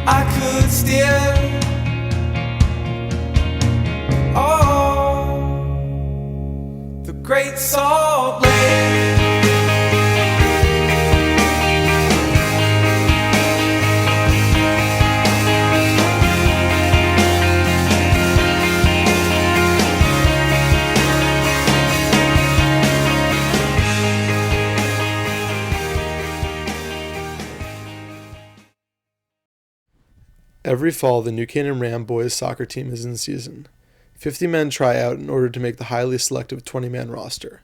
I could steer. Oh, the Great Salt Lake. Every fall, the New Canaan Ram boys soccer team is in season. 50 men try out in order to make the highly selective 20-man roster.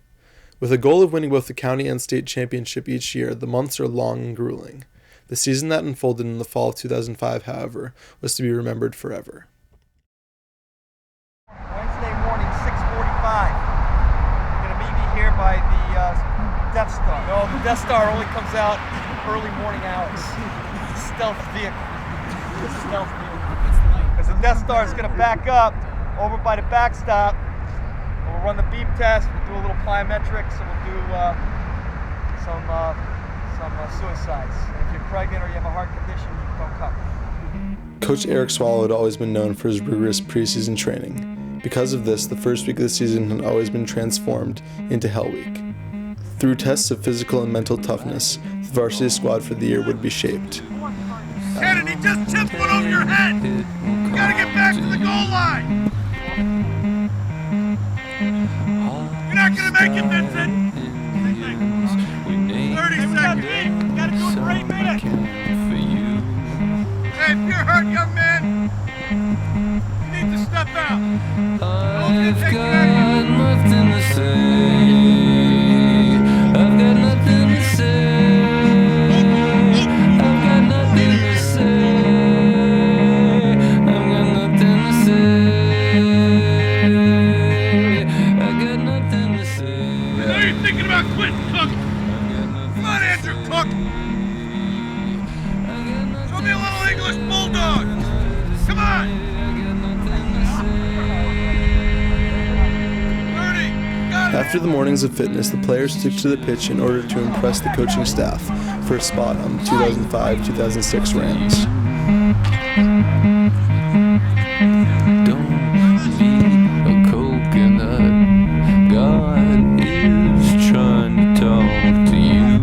With a goal of winning both the county and state championship each year, the months are long and grueling. The season that unfolded in the fall of 2005, however, was to be remembered forever. Wednesday morning, 6:45. You're going to meet me here by the Death Star. No, the Death Star only comes out early morning hours. It's a stealth vehicle. Because the Death Star is going to back up over by the backstop. We'll run the beep test. We'll do a little plyometrics, and we'll do some suicides. And if you're pregnant or you have a heart condition, don't come. Coach Eric Swallow had always been known for his rigorous preseason training. Because of this, the first week of the season had always been transformed into Hell Week. Through tests of physical and mental toughness, the varsity squad for the year would be shaped. Kennedy, just tipped one over your head. You gotta get back to the goal line. You're not gonna make it, Vincent. 30 seconds. You gotta do it for 8 minutes. Hey, if you're hurt, young man, you need to step out. I've got nothing to say. I've got nothing to say. After the mornings of fitness, the players took to the pitch in order to impress the coaching staff for a spot on the 2005-2006 Rams. Don't be a coconut. God is trying to talk to you.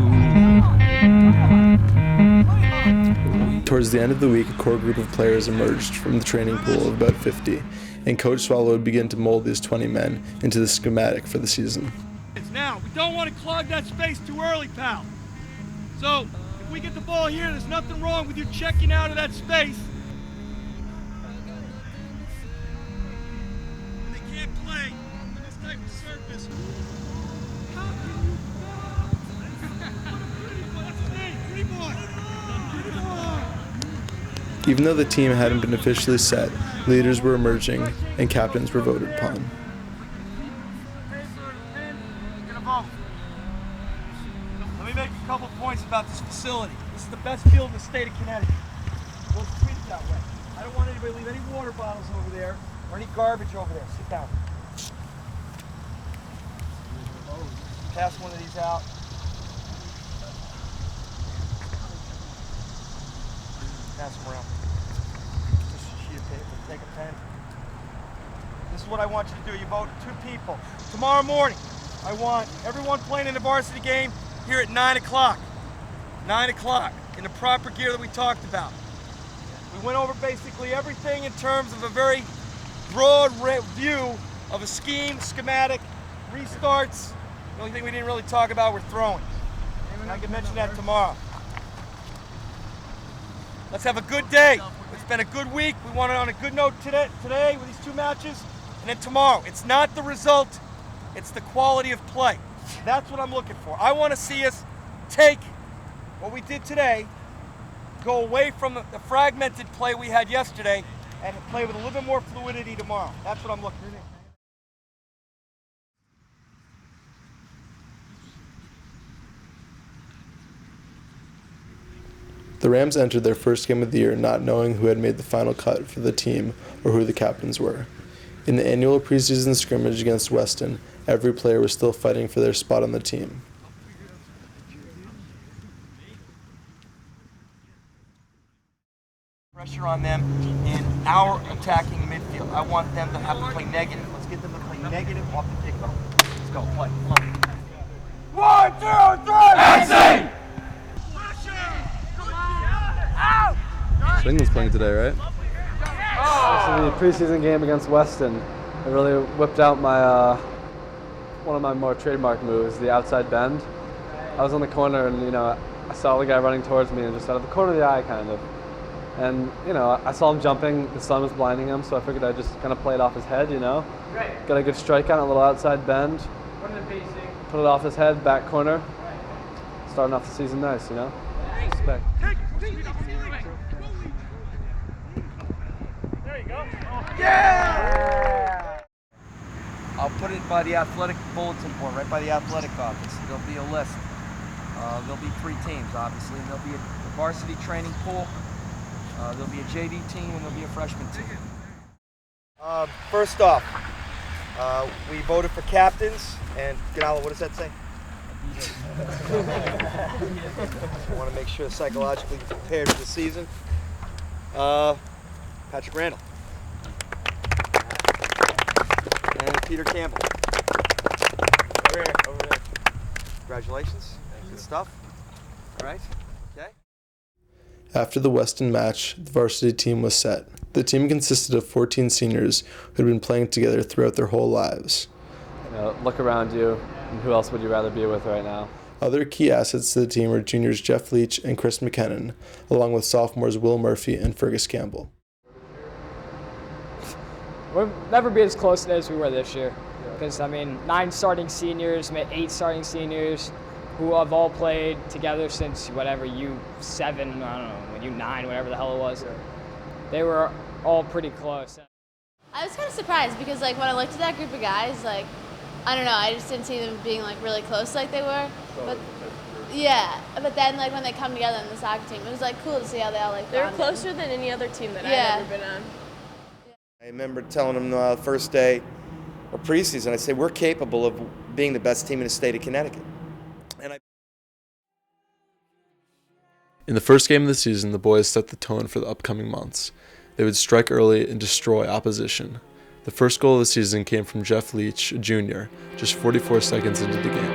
Towards the end of the week, a core group of players emerged from the training pool of about 50, and Coach Swallow would begin to mold these 20 men into the schematic for the season. It's now. We don't want to clog that space too early, pal. So, if we get the ball here, there's nothing wrong with you checking out of that space. They can't play on this type of surface. How can you What's his name? Pretty boy. Even though the team hadn't been officially set, leaders were emerging and captains were voted upon. Let me make a couple points about this facility. This is the best field in the state of Connecticut. We'll treat it that way. I don't want anybody to leave any water bottles over there or any garbage over there. Sit down. Pass one of these out. Pass them around. Just a sheet of paper. Take a pen. This is what I want you to do. You vote 2 people. Tomorrow morning, I want everyone playing in the varsity game here at 9 o'clock. 9 o'clock, in the proper gear that we talked about. We went over basically everything in terms of a very broad view of a scheme, schematic, restarts. The only thing we didn't really talk about were throwing. And I can mention that tomorrow. Let's have a good day. It's been a good week. We want it on a good note today with these 2 matches. And then tomorrow, it's not the result, it's the quality of play. That's what I'm looking for. I want to see us take what we did today, go away from the fragmented play we had yesterday, and play with a little bit more fluidity tomorrow. That's what I'm looking for. The Rams entered their first game of the year not knowing who had made the final cut for the team or who the captains were. In the annual preseason scrimmage against Weston, every player was still fighting for their spot on the team. pressure on them in our attacking midfield. I want them to have to play negative. Let's get them to play negative off the kickoff. Let's go, play. Come on. 1, 2, 3! England's playing today, right? This is the preseason game against Weston. I really whipped out my one of my more trademark moves, the outside bend. I was on the corner and, I saw the guy running towards me and just out of the corner of the eye, kind of. And, I saw him jumping, the sun was blinding him, so I figured I'd just kind of play it off his head, Right. Got a good strike on a little outside bend. Put it off his head, back corner. Starting off the season nice, Respect. Yeah! I'll put it by the athletic bulletin board, right by the athletic office. There'll be a list. There'll be 3 teams, obviously, and there'll be a varsity training pool. There'll be a JV team, and there'll be a freshman team. First off, we voted for captains, and Ganala, what does that say? I want to make sure psychologically prepared for the season. Patrick Randall. And Peter Campbell. Over there. Congratulations. Good stuff. All right. Okay. After the Weston match, the varsity team was set. The team consisted of 14 seniors who had been playing together throughout their whole lives. Look around you, and who else would you rather be with right now? Other key assets to the team were juniors Jeff Leach and Chris McKinnon, along with sophomores Will Murphy and Fergus Campbell. We'll never be as close as we were this year. Because, 9 starting seniors, 8 starting seniors, who have all played together since whatever, U7, I don't know, U9, whatever the hell it was. They were all pretty close. I was kind of surprised because, when I looked at that group of guys, I don't know, I just didn't see them being, really close like they were. But yeah, but then, when they come together in the soccer team, it was, cool to see how they all, They were closer than any other team that I've ever been on. I remember telling them the first day of preseason, I said, we're capable of being the best team in the state of Connecticut. In the first game of the season, the boys set the tone for the upcoming months. They would strike early and destroy opposition. The first goal of the season came from Jeff Leach, a junior, just 44 seconds into the game.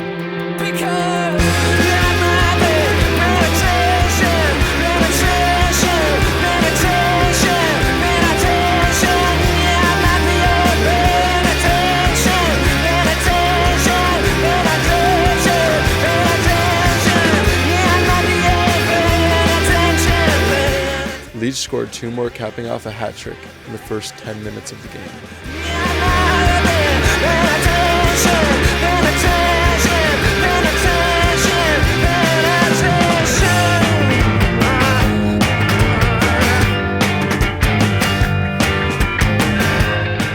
Leach scored 2 more, capping off a hat trick in the first 10 minutes of the game.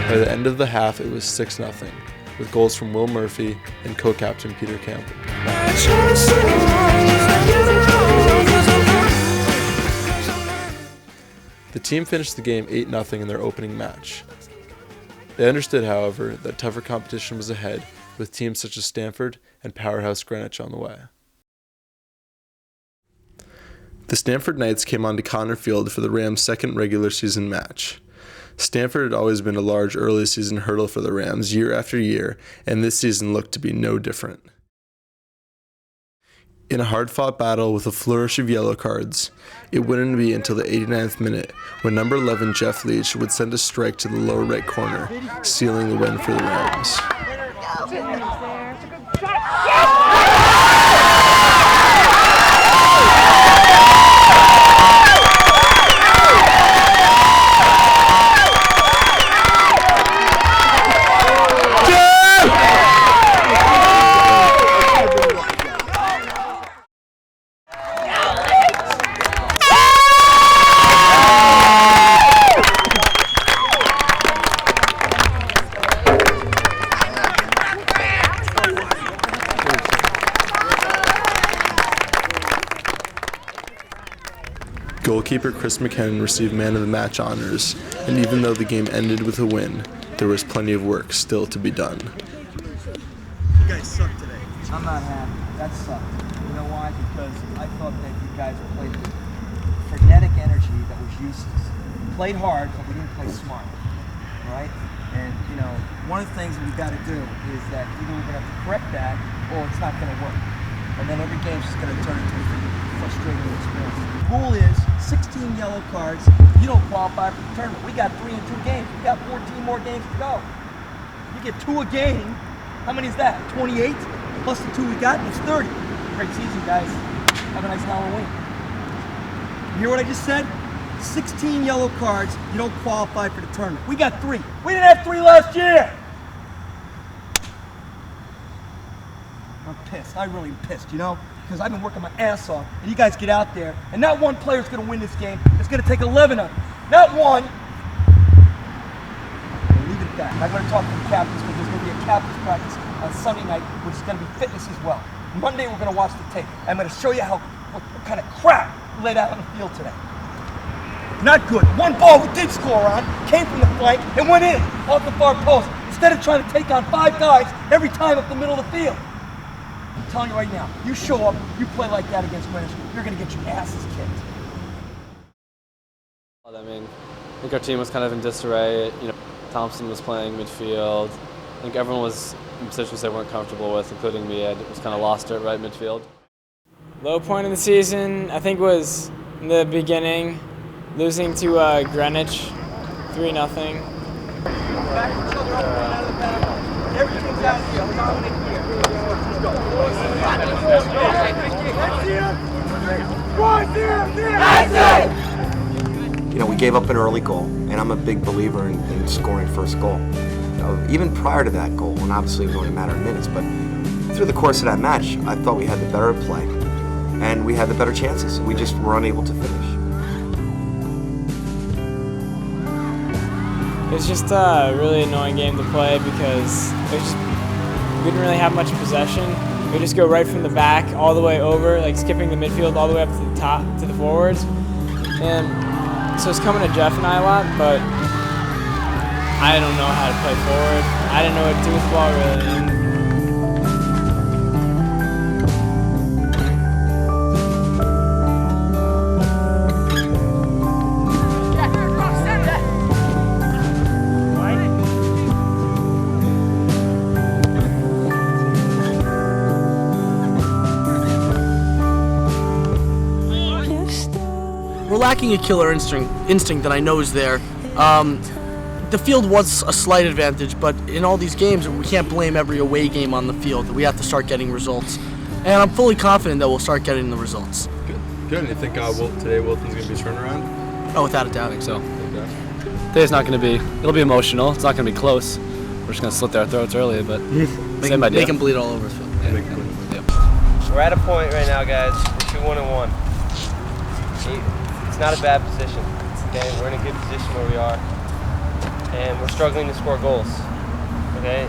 By the end of the half, it was 6-0, with goals from Will Murphy and co-captain Peter Campbell. The team finished the game 8-0 in their opening match. They understood, however, that tougher competition was ahead, with teams such as Stanford and powerhouse Greenwich on the way. The Stanford Knights came onto Connor Field for the Rams' second regular season match. Stanford had always been a large early season hurdle for the Rams year after year, and this season looked to be no different. In a hard-fought battle with a flourish of yellow cards, it wouldn't be until the 89th minute when number 11 Jeff Leach would send a strike to the lower right corner, sealing the win for the Rams. Goalkeeper Chris McKinnon received man of the match honors, and even though the game ended with a win, there was plenty of work still to be done. You guys suck today. I'm not happy. That sucked. You know why? Because I thought that you guys played with frenetic energy that was useless. played hard, but we didn't play smart, right? And, you know, one of the things that we've got to do is that either we're going to have to correct that or it's not going to work. And then every game's just going to turn into a frustrating experience. The rule is 16 yellow cards, you don't qualify for the tournament. We got 3 in 2 games. We got 14 more games to go. You get 2 a game, how many is that? 28 plus the 2 we got, it's 30. Great season, guys. Have a nice Halloween. You hear what I just said? 16 yellow cards, you don't qualify for the tournament. We got 3. We didn't have 3 last year! I'm pissed. I really am pissed, you know? Because I've been working my ass off, and you guys get out there, and not one player's going to win this game. It's going to take 11 of them. Not one. I'll leave it at that. I'm going to talk to the captains because there's going to be a captain's practice on Sunday night, which is going to be fitness as well. Monday, we're going to watch the tape. I'm going to show you what kind of crap we laid out on the field today. Not good. One ball we did score on came from the flank and went in off the far post instead of trying to take on 5 guys every time up the middle of the field. I'm telling you right now, you show up, you play like that against winners, you're going to get your asses kicked. I mean, I think our team was kind of in disarray. You know, Thompson was playing midfield. I think everyone was in positions they weren't comfortable with, including me. I was kind of lost at right midfield. Low point of the season, I think, was in the beginning, losing to Greenwich, 3-0. Back each other up, out of the back. Everything's out here. I'm dominant here. You know, we gave up an early goal, and I'm a big believer in scoring first goal. You know, even prior to that goal, and obviously it was only a matter of minutes, but through the course of that match, I thought we had the better play, and we had the better chances. We just were unable to finish. It was just a really annoying game to play because we didn't really have much possession. We just go right from the back all the way over, like skipping the midfield all the way up to the top, to the forwards. And so it's coming to Jeff and I a lot, but I don't know how to play forward. I didn't know what to do with the ball really. We're lacking a killer instinct that I know is there. The field was a slight advantage, but in all these games, we can't blame every away game on the field. We have to start getting results. And I'm fully confident that we'll start getting the results. Good. And you think today Wilton's going to be turned around? Oh, without a doubt. I think so. Today's not going to be, it'll be emotional. It's not going to be close. We're just going to slit their throats early, but same idea. Make them bleed all over his field. Yeah. We're at a point right now, guys. We're 2-1-1. It's not a bad position. Okay, we're in a good position where we are, and we're struggling to score goals. Okay,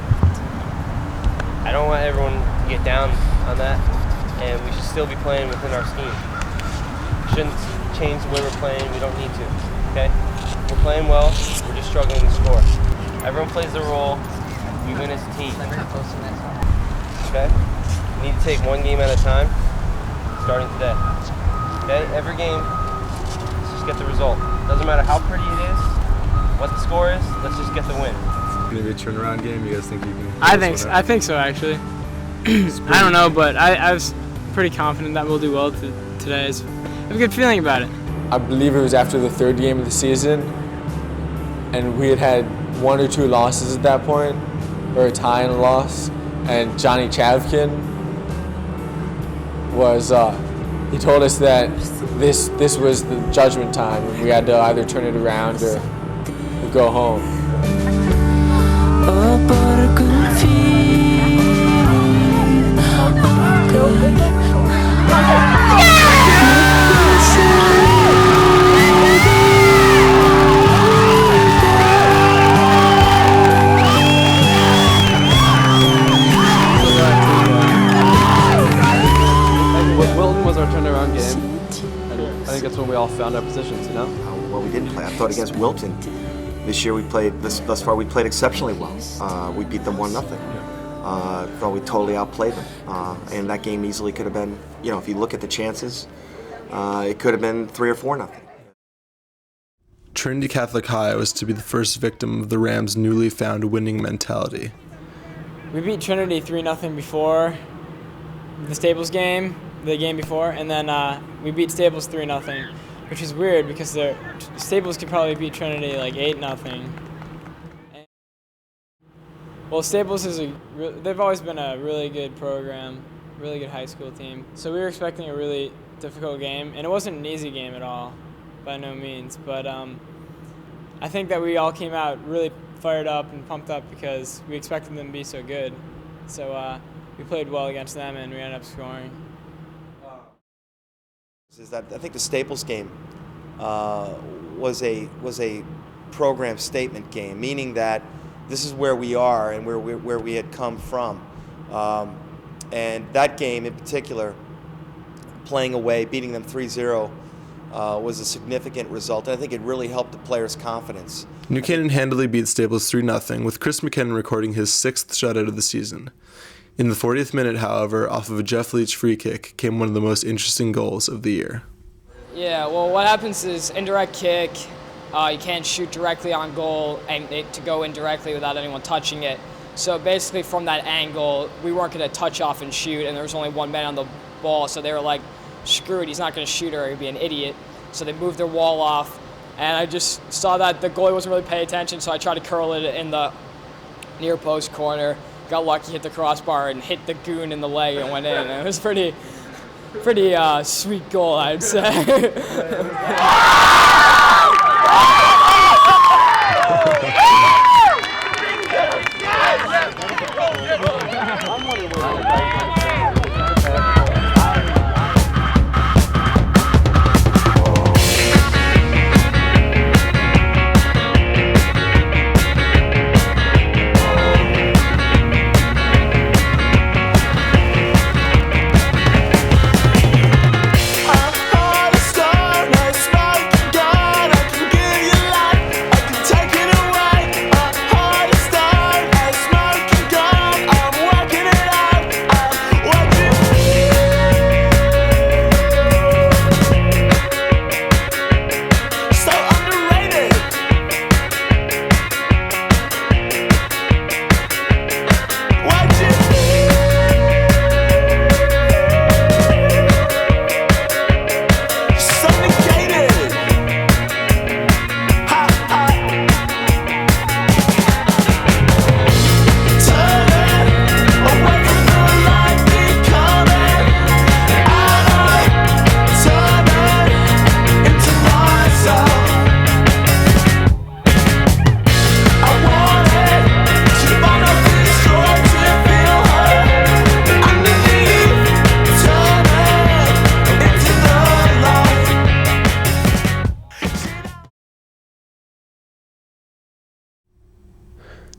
I don't want everyone to get down on that, and we should still be playing within our scheme. We shouldn't change the way we're playing. We don't need to. Okay, we're playing well. We're just struggling to score. Everyone plays their role. We win as a team. Okay, we need to take one game at a time, starting today. Okay, every game. Get the result. Doesn't matter how pretty it is, what the score is, let's just get the win. Maybe a turnaround game, you guys think you can? I think so actually. I don't know, but I was pretty confident that we'll do well today. I have a good feeling about it. I believe it was after the 3rd game of the season, and we had 1 or 2 losses at that point, or a tie and a loss, and Johnny Chavkin was, he told us that this was the judgment time, and we had to either turn it around or go home. Wilton was our turnaround game. I think that's when we all found our positions, you know? Well, we didn't play. I thought against Wilton this year thus far we played exceptionally well. We beat them 1-0. Thought we totally outplayed them. And that game easily could have been, you know, if you look at the chances, it could have been 3 or 4-0. Trinity Catholic High was to be the first victim of the Rams' newly found winning mentality. We beat Trinity 3-0 before the Staples game, the game before, and then we beat Staples 3-0, which is weird because Staples could probably beat Trinity like 8-0. Well, Staples they've always been a really good program, really good high school team. So we were expecting a really difficult game, and it wasn't an easy game at all, by no means. But I think that we all came out really fired up and pumped up because we expected them to be so good. So we played well against them, and we ended up scoring. Is that I think the Staples game was a program statement game, meaning that this is where we are and where we had come from. And that game in particular, playing away, beating them 3-0, was a significant result. And I think it really helped the players' confidence. New Canaan handily beat Staples 3-0, with Chris McKinnon recording his 6th shutout of the season. In the 40th minute, however, off of a Jeff Leach free kick, came one of the most interesting goals of the year. Yeah, well, what happens is indirect kick. You can't shoot directly on goal and to go in directly without anyone touching it. So basically from that angle, we weren't going to touch off and shoot, and there was only one man on the ball, so they were like, screw it, he's not going to shoot or he'd be an idiot. So they moved their wall off, and I just saw that the goalie wasn't really paying attention, so I tried to curl it in the near post corner. Got lucky, hit the crossbar, and hit the goon in the leg and went in. And it was pretty sweet goal, I'd say.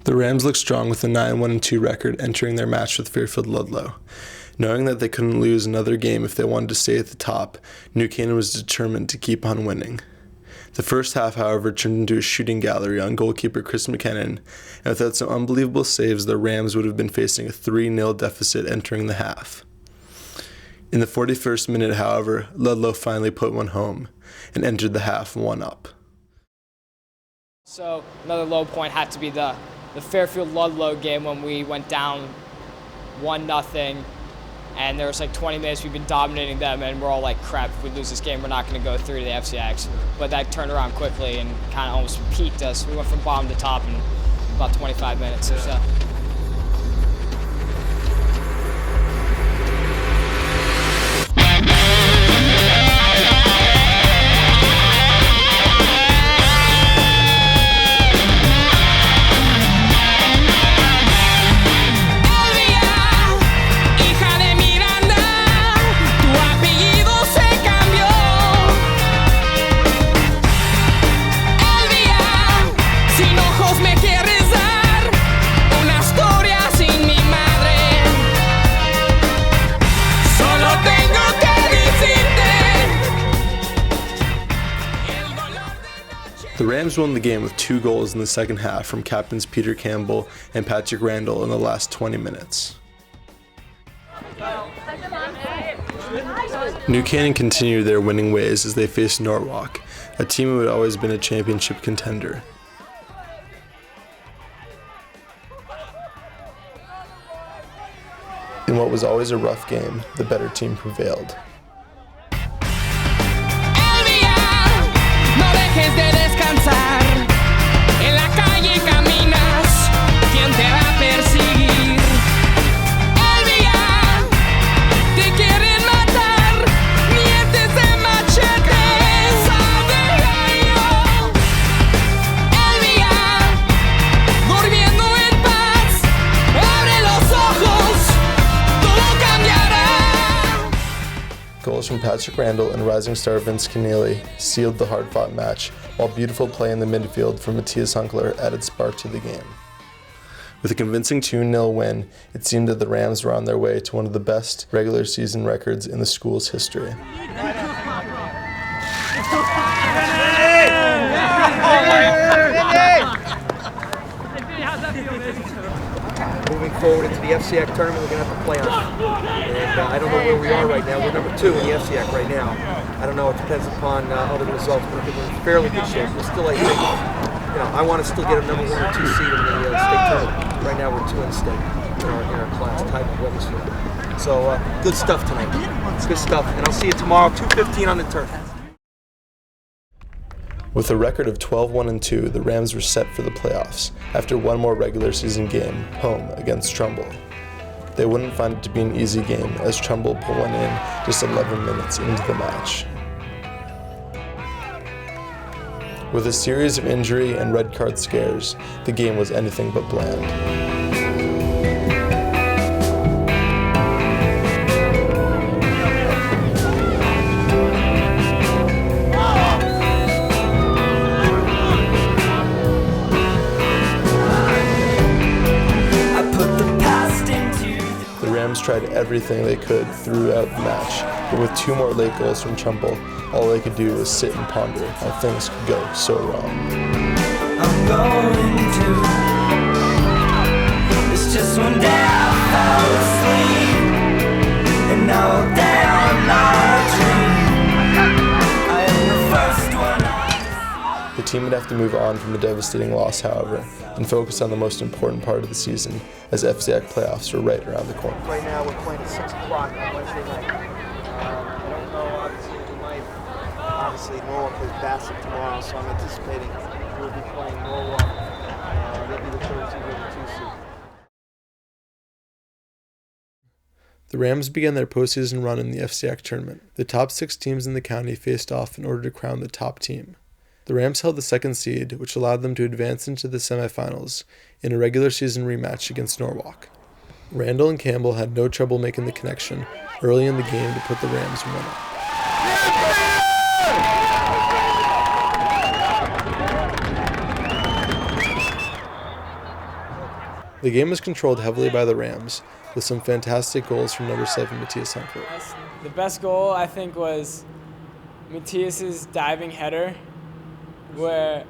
The Rams looked strong with a 9-1-2 record entering their match with Fairfield Ludlow. Knowing that they couldn't lose another game if they wanted to stay at the top, New Canaan was determined to keep on winning. The first half, however, turned into a shooting gallery on goalkeeper Chris McKinnon, and without some unbelievable saves, the Rams would have been facing a 3-0 deficit entering the half. In the 41st minute, however, Ludlow finally put one home and entered the half 1-up. So another low point had to be the Fairfield Ludlow game when we went down 1-0, and there was like 20 minutes we've been dominating them, and we're all like, crap, if we lose this game, we're not going to go through to the FCX. But that turned around quickly and kind of almost peaked us. We went from bottom to top in about 25 minutes or so. The Rams won the game with 2 goals in the second half from captains Peter Campbell and Patrick Randall in the last 20 minutes. New Canaan continued their winning ways as they faced Norwalk, a team who had always been a championship contender. In what was always a rough game, the better team prevailed. No dejes de descansar. En la calle caminas. ¿Quién te va a perseguir? El día te quieren matar. Mientes de machete. Sabe yo. El día durmiendo en paz. Abre los ojos. Todo cambiará. Goals from Patrick Randall and rising star Vince Keneally sealed the hard-fought match, while beautiful play in the midfield from Matthias Hunkler added spark to the game. With a convincing 2-0 win, it seemed that the Rams were on their way to one of the best regular season records in the school's history. Moving forward into the FCAC tournament, we're going to have to play on it. And I don't know where we are right now. We're number 2 in the FCAC right now. I don't know. It depends upon other results, but I think we're in fairly good shape. We're still, I think, I want to still get a number 1 or 2 seed in the state tournament. Right now, we're 2 in state in our class, tied with Wethersfield. So good stuff tonight. Good stuff. And I'll see you tomorrow, 2:15 on the turf. With a record of 12-1-2, the Rams were set for the playoffs after one more regular season game, home against Trumbull. They wouldn't find it to be an easy game as Trumbull pulled one in just 11 minutes into the match. With a series of injury and red card scares, the game was anything but bland. Tried everything they could throughout the match, but with 2 more late goals from Trumbull, all they could do was sit and ponder how things could go so wrong. I'm going to. It's just one day I fell asleep, and now I'm down my dream. I am the first one. The team would have to move on from the devastating loss, however, and focus on the most important part of the season, as FCAC playoffs were right around the corner. Right now we're playing at 6 o'clock on Wednesday night. I don't know, obviously Norwalk plays Bassett tomorrow, so I'm anticipating we'll be playing Norwalk. They'll be the 3rd seed or the 2 seed. The Rams began their postseason run in the FCAC tournament. The top 6 teams in the county faced off in order to crown the top team. The Rams held the 2nd seed, which allowed them to advance into the semifinals in a regular season rematch against Norwalk. Randall and Campbell had no trouble making the connection early in the game to put the Rams 1-up. The game was controlled heavily by the Rams, with some fantastic goals from number 7 Matthias Hunkler. The best goal, I think, was Matthias's diving header, where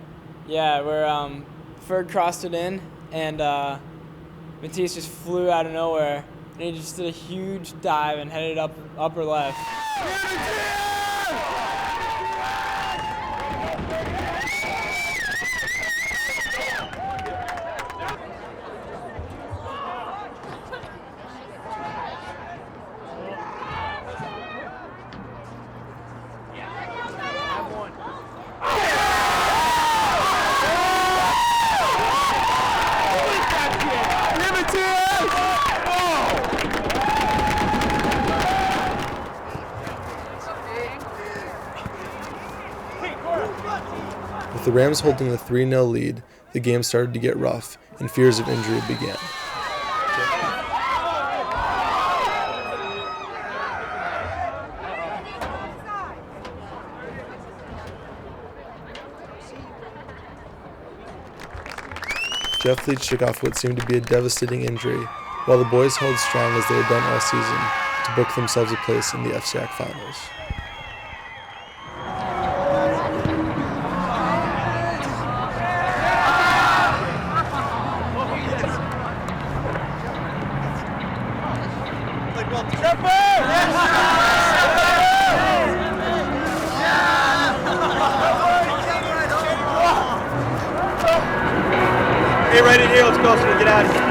Ferg crossed it in, and Matthias just flew out of nowhere, and he just did a huge dive and headed up upper left. With the Rams holding the 3-0 lead, the game started to get rough, and fears of injury began. Jeff Leach shook off what seemed to be a devastating injury, while the boys held strong as they had done all season to book themselves a place in the FCAC finals. Hey, right in here. Let's go so we get out of here.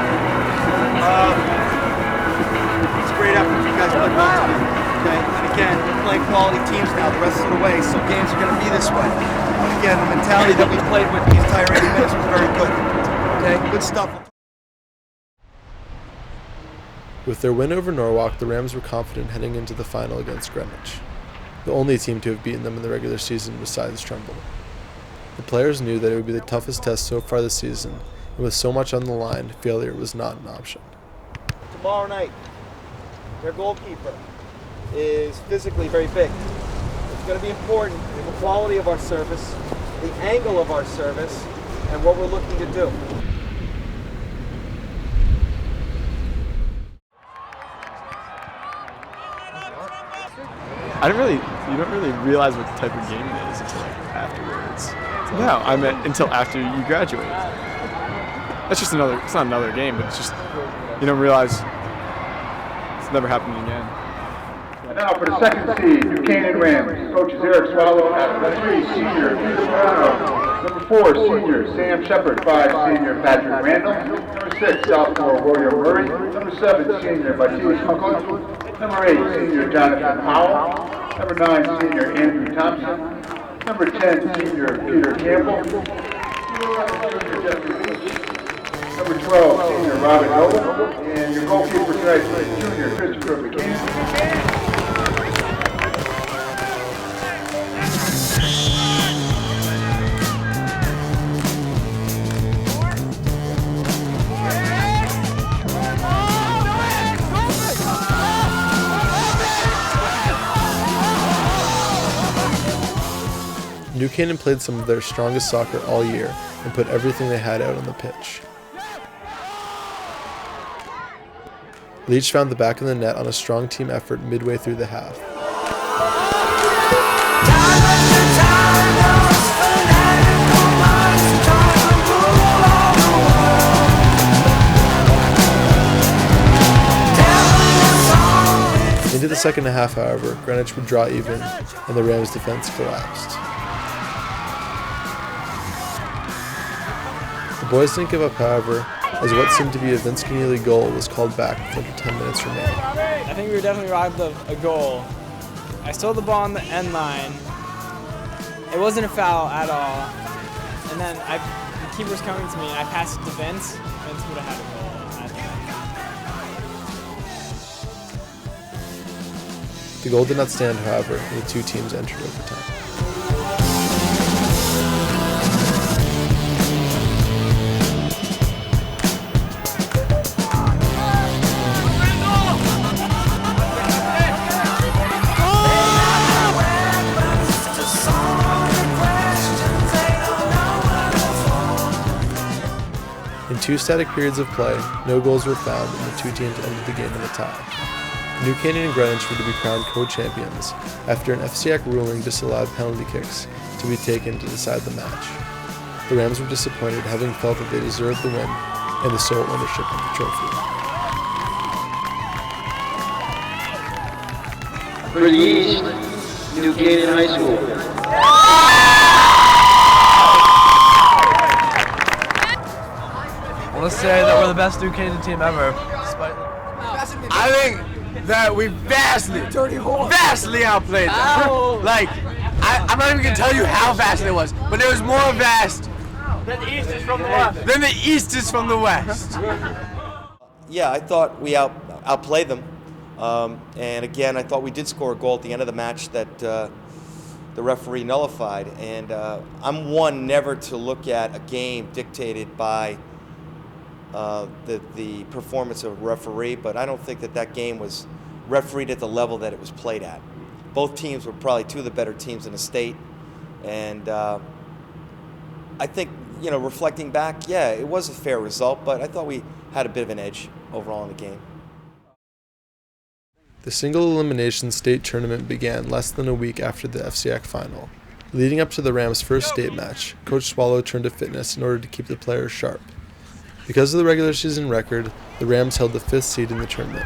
It's a great effort. You guys played well tonight. Okay? And again, we're playing quality teams now the rest of the way, so games are going to be this way. And again, the mentality that we played with these entire 80 minutes was very good. Okay? Good stuff. With their win over Norwalk, the Rams were confident heading into the final against Greenwich, the only team to have beaten them in the regular season besides Trumbull. The players knew that it would be the toughest test so far this season, and with so much on the line, failure was not an option. Tomorrow night, their goalkeeper is physically very big. It's going to be important in the quality of our service, the angle of our service, and what we're looking to do. You don't really realize what type of game it is until afterwards. No, I meant until after you graduate. That's just it's not another game, but it's just, you don't realize it's never happening again. And now for the second seed, New Canaan Rams. Coach is Eric Swallow. Number 3, senior Peter Morano. Number 4, senior Sam Shepard. 5, senior Patrick Randall. Number 6, sophomore William Murray. Number 7, senior Matthias Huckle. Number 8, senior Jonathan Powell. Number 9, senior Andrew Thompson. Number 10, senior Peter Campbell. Number 12, senior Robin Noble. And your goalkeeper tonight is junior Christopher McCann. New Canaan played some of their strongest soccer all year and put everything they had out on the pitch. Leach found the back of the net on a strong team effort midway through the half. Into the second half, however, Greenwich would draw even, and the Rams' defense collapsed. The boys didn't give up, however, as what seemed to be a Vince Keneally goal was called back with under 10 minutes remaining. I think we were definitely robbed of a goal. I stole the ball on the end line. It wasn't a foul at all. And then the keeper's coming to me, and I passed it to Vince. Vince would have had a goal at that. The goal did not stand, however, and the two teams entered overtime. In two static periods of play, no goals were found, and the two teams ended the game in a tie. New Canaan and Greenwich were to be crowned co-champions after an FCAC ruling disallowed penalty kicks to be taken to decide the match. The Rams were disappointed, having felt that they deserved the win and the sole ownership of the trophy. For the East, New Canaan High School. I want to say that we're the best New Canaan team ever. I think that we vastly outplayed them. Like, I'm not even going to tell you how vast it was, but it was more vast Then the East is from the West. than the East is from the West. Yeah, I thought we outplayed them. And again, I thought we did score a goal at the end of the match that the referee nullified. And I'm one never to look at a game dictated by the performance of a referee, but I don't think that game was refereed at the level that it was played at. Both teams were probably two of the better teams in the state, and I think, reflecting back, yeah, it was a fair result, but I thought we had a bit of an edge overall in the game. The single elimination state tournament began less than a week after the FCAC final. Leading up to the Rams' first state match, Coach Swallow turned to fitness in order to keep the players sharp. Because of the regular season record, the Rams held the 5th seed in the tournament.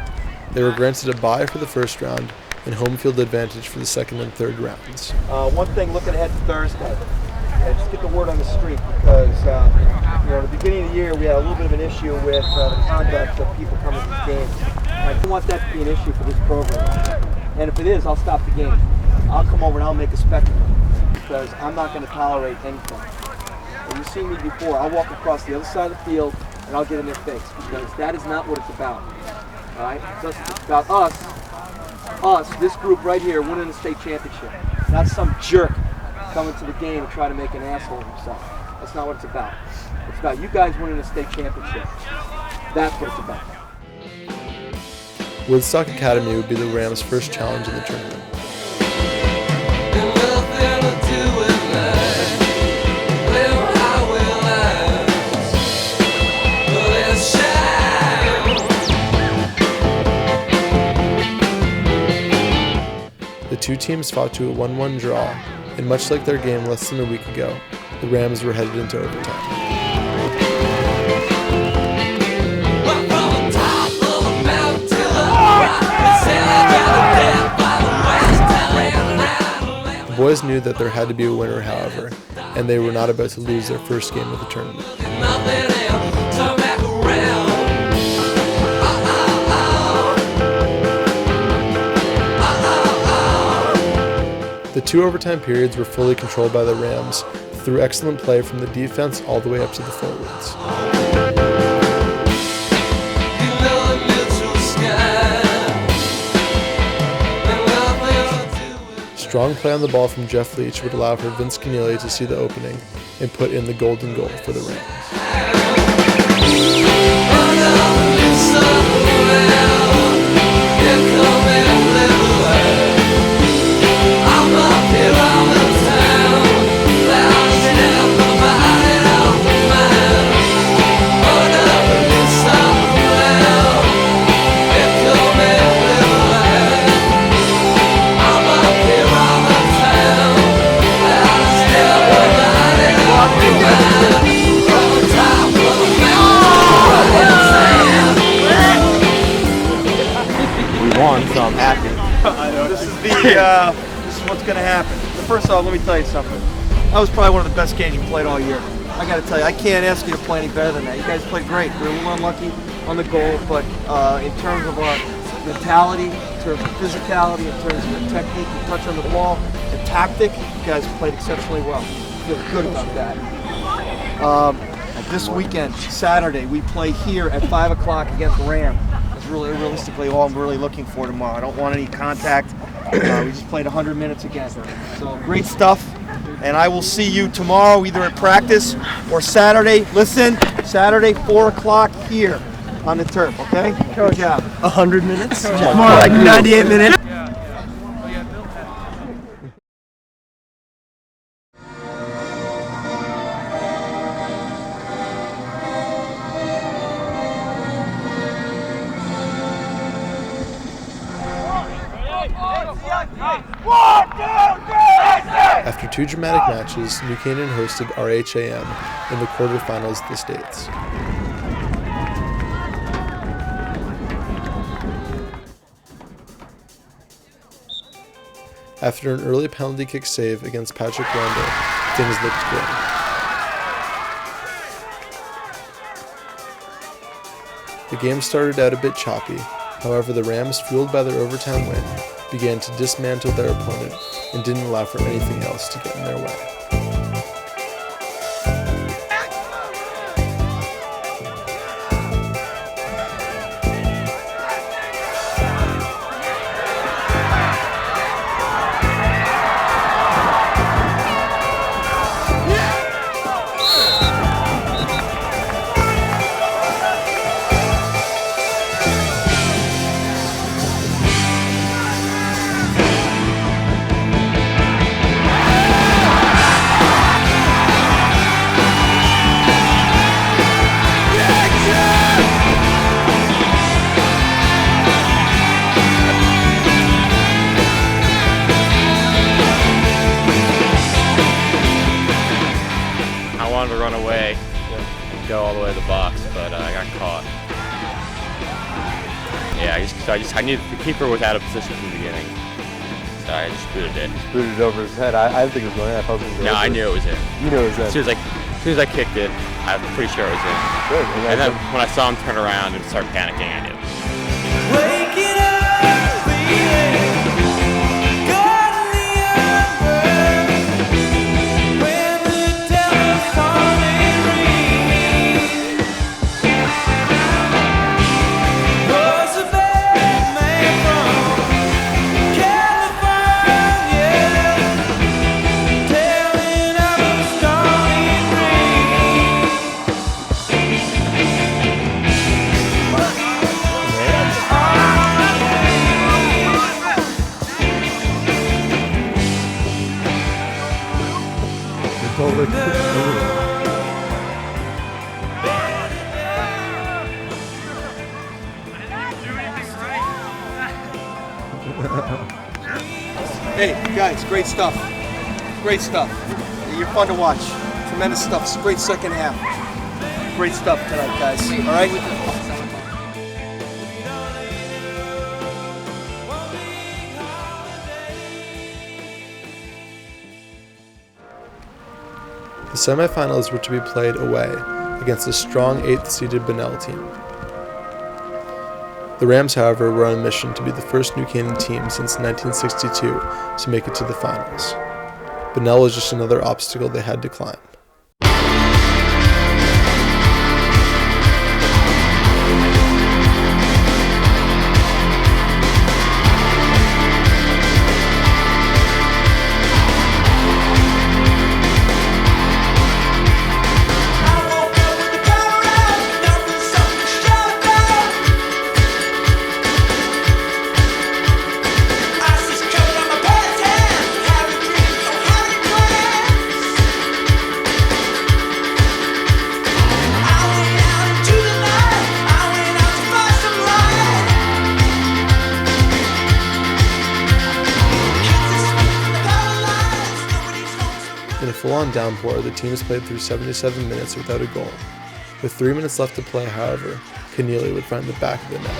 They were granted a bye for the first round and home field advantage for the second and third rounds. One thing, looking ahead to Thursday, just get the word on the street because, at the beginning of the year, year we had a little bit of an issue with the conduct of people coming to these games. I don't want that to be an issue for this program. And if it is, I'll stop the game. I'll come over and I'll make a spectacle because I'm not going to tolerate anything. And you've seen me before. I'll walk across the other side of the field and I'll get in their face because that is not what it's about. All right? It's about us, this group right here, winning the state championship. Not some jerk coming to the game and trying to make an asshole of himself. That's not what it's about. It's about you guys winning the state championship. That's what it's about. Woodstock Academy would be the Rams' first challenge in the tournament. The two teams fought to a 1-1 draw, and much like their game less than a week ago, the Rams were headed into overtime. The boys knew that there had to be a winner, however, and they were not about to lose their first game of the tournament. The two overtime periods were fully controlled by the Rams through excellent play from the defense all the way up to the forwards. Strong play on the ball from Jeff Leach would allow for Vince Keneally to see the opening and put in the golden goal for the Rams. So I'm happy. This is what's going to happen. First off, let me tell you something. That was probably one of the best games you played all year. I got to tell you, I can't ask you to play any better than that. You guys played great. We were a little unlucky on the goal, but in terms of our mentality, in terms of physicality, in terms of the technique, the touch on the ball, the tactic, you guys played exceptionally well. I feel good about that. This weekend, Saturday, we play here at 5 o'clock against Ram. That's really realistically all I'm really looking for tomorrow. I don't want any contact. We just played 100 minutes again. So great stuff. And I will see you tomorrow either at practice or Saturday. Listen, Saturday, 4 o'clock here on the turf, okay? Good job. 100 minutes? More like 98 minutes. After two dramatic matches, New Canaan hosted RHAM in the quarterfinals of the States. After an early penalty kick save against Patrick Randall, things looked good. The game started out a bit choppy, however the Rams, fueled by their overtime win, began to dismantle their opponent and didn't allow for anything else to get in their way. To run away and go all the way to the box, but I got caught. Yeah, I knew the keeper was out of position from the beginning, so I just booted it. Just booted it over his head. I didn't think it was going in. I thought it was going No, I knew it was in. You knew it was in. As soon as I kicked it, I'm pretty sure it was in. Good. And then when I saw him turn around and start panicking, I knew. Waking up, feeling God in the upper. When the telephone rings, was a bad man from California, telling of a story dream. Hey, guys, great stuff. Great stuff. You're fun to watch. Tremendous stuff. It's a great second half. Great stuff tonight, guys. All right? The semifinals were to be played away against a strong 8th-seeded Bunnell team. The Rams, however, were on a mission to be the first New Canaan team since 1962 to make it to the finals. Bunnell was just another obstacle they had to climb. In a full-on downpour, the teams played through 77 minutes without a goal. With 3 minutes left to play, however, Keneally would find the back of the net.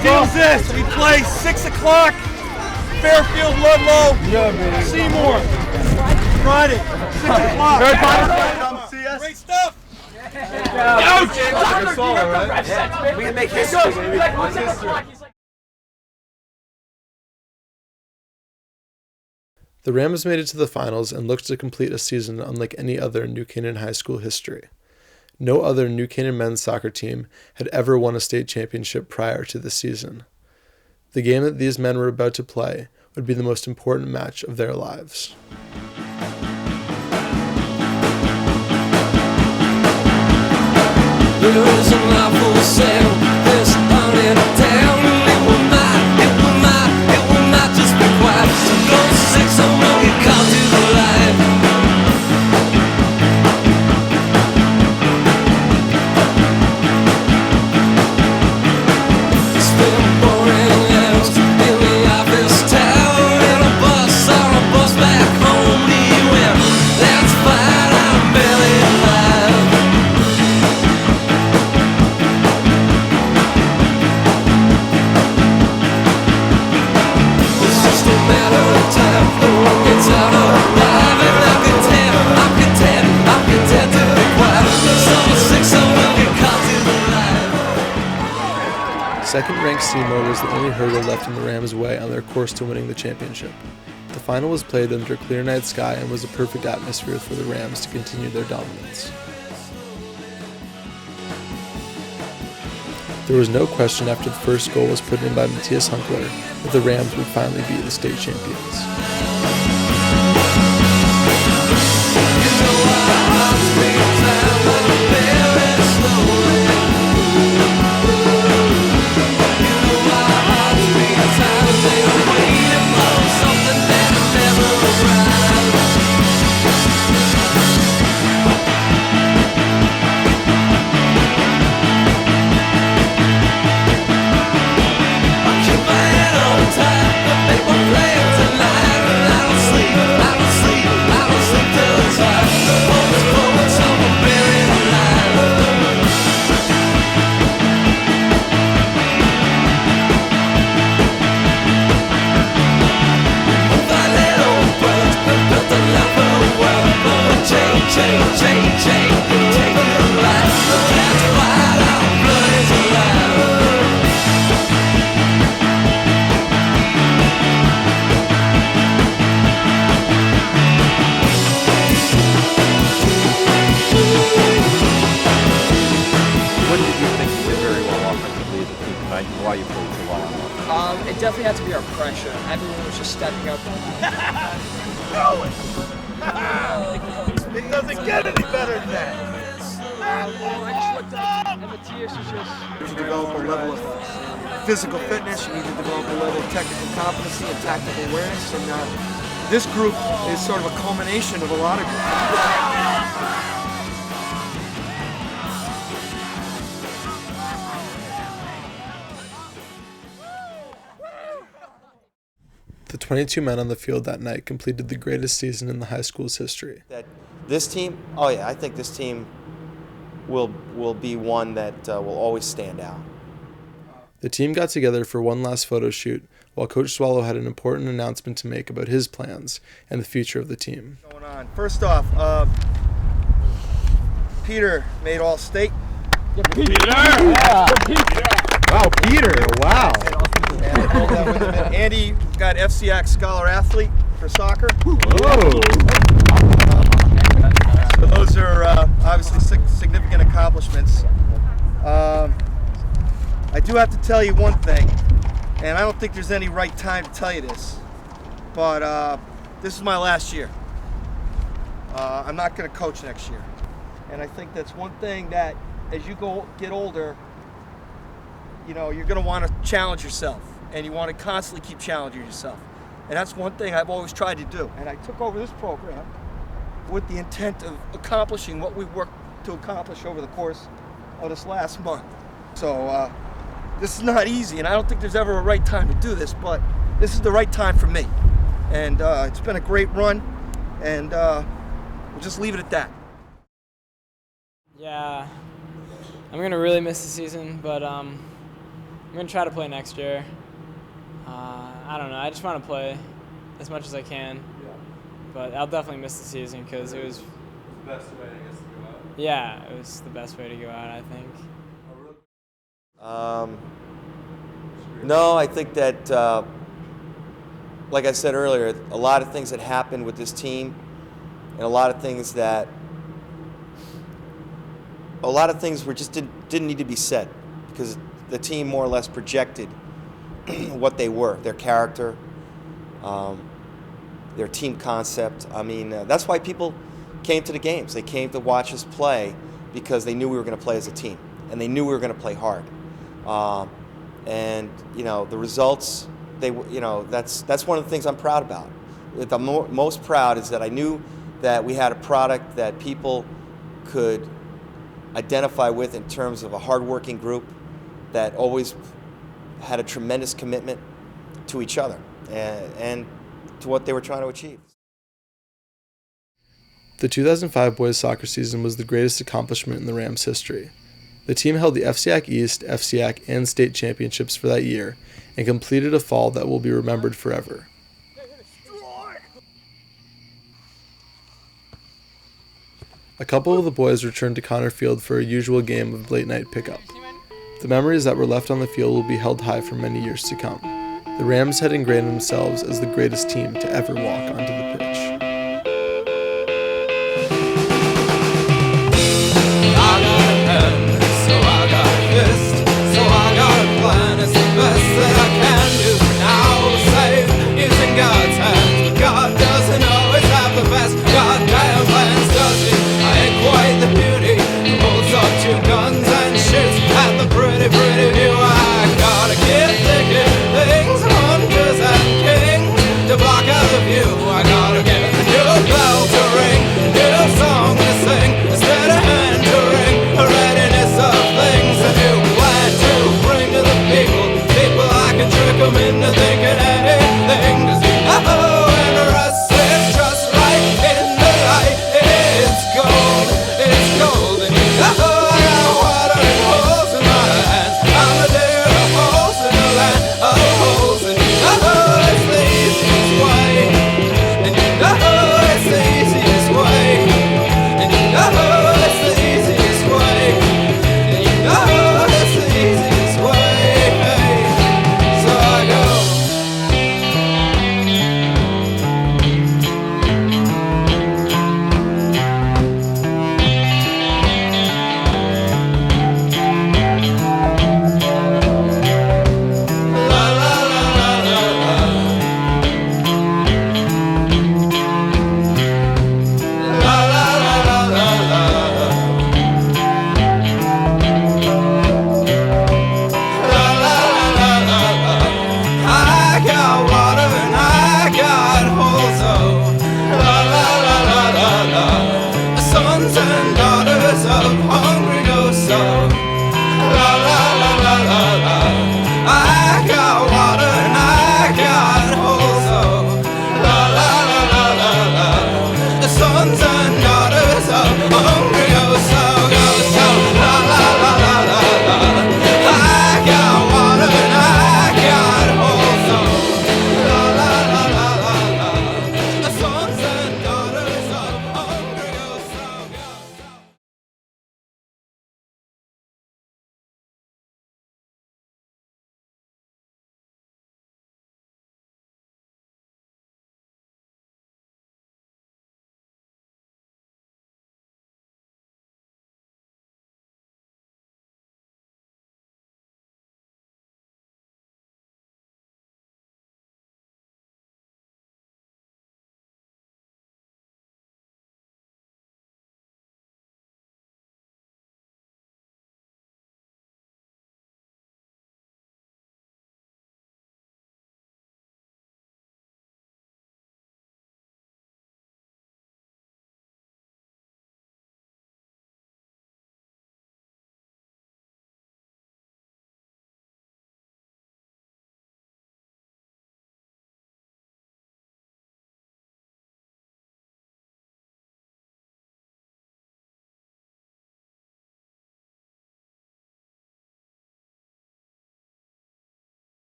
Deal's this. We play 6 o'clock, Fairfield, Ludlow, Seymour. Friday, 6 o'clock. Come see us. Great stuff. We can make history, baby. The Rams made it to the finals and looked to complete a season unlike any other in New Canaan high school history. No other New Canaan men's soccer team had ever won a state championship prior to the season. The game that these men were about to play would be the most important match of their lives. There is a life for sale, this haunted town. It will not just be quiet. So those 6 won't get caught to the light. Spend boring hours in the office town, in a bus back home to you, and that's fine. I'm barely alive. It's just a matter of time. No one gets out alive, and I'm content to be quiet. So 6 will get caught to the light. Second-ranked Seymour was the only hurdle left in the Rams' way on their course to winning the championship. The final was played under a clear night sky and was a perfect atmosphere for the Rams to continue their dominance. There was no question after the first goal was put in by Matthias Hunkler that the Rams would finally be the state champions. why you played so well on offense? It definitely had to be our pressure. Everyone was just stepping up. It doesn't get any better than that. I just looked up, and Matthias was just... You develop a level of physical fitness, you need to develop a level of technical competency and tactical awareness, and this group is sort of a culmination of a lot of groups. The 22 men on the field that night completed the greatest season in the high school's history. That this team, oh yeah, I think this team will be one that will always stand out. The team got together for one last photo shoot while Coach Swallow had an important announcement to make about his plans and the future of the team. Going on. First off, Peter made All-State. Peter! Yeah. Wow, Peter! Wow. And Andy got FCAC Scholar Athlete for soccer. Whoa! So those are obviously significant accomplishments. I do have to tell you one thing, and I don't think there's any right time to tell you this, but this is my last year. I'm not going to coach next year. And I think that's one thing that as you get older, you know, you're going to want to challenge yourself, and you want to constantly keep challenging yourself. And that's one thing I've always tried to do. And I took over this program with the intent of accomplishing what we worked to accomplish over the course of this last month. So this is not easy, and I don't think there's ever a right time to do this, but this is the right time for me. And it's been a great run, and we'll just leave it at that. Yeah, I'm going to really miss the season, but I'm going to try to play next year. I don't know, I just want to play as much as I can, but I'll definitely miss the season because it was the best way, I guess, to go out. Yeah, it was the best way to go out, I think. No, I think that, like I said earlier, a lot of things that happened with this team, and a lot of things were just didn't need to be said, because the team more or less projected what they were, their character, their team concept. I mean, that's why people came to the games. They came to watch us play because they knew we were going to play as a team, and they knew we were going to play hard. And you know, the results, that's one of the things I'm proud about. What I'm most proud is that I knew that we had a product that people could identify with in terms of a hardworking group that always had a tremendous commitment to each other and to what they were trying to achieve. The 2005 boys soccer season was the greatest accomplishment in the Rams' history. The team held the FCAC East, FCAC, and state championships for that year and completed a fall that will be remembered forever. A couple of the boys returned to Connor Field for a usual game of late-night pickup. The memories that were left on the field will be held high for many years to come. The Rams had ingrained themselves as the greatest team to ever walk onto the pitch. I got a pen, so I got a fist, so I got a plan. It's the best that I can do now. Safe using God's hands, but God doesn't always have the best goddamn plans, does he? I ain't quite the beauty who holds up two guns and shoots at the pretty view. I gotta keep thinking things, hunters and kings, to block out the view. I gotta get of home.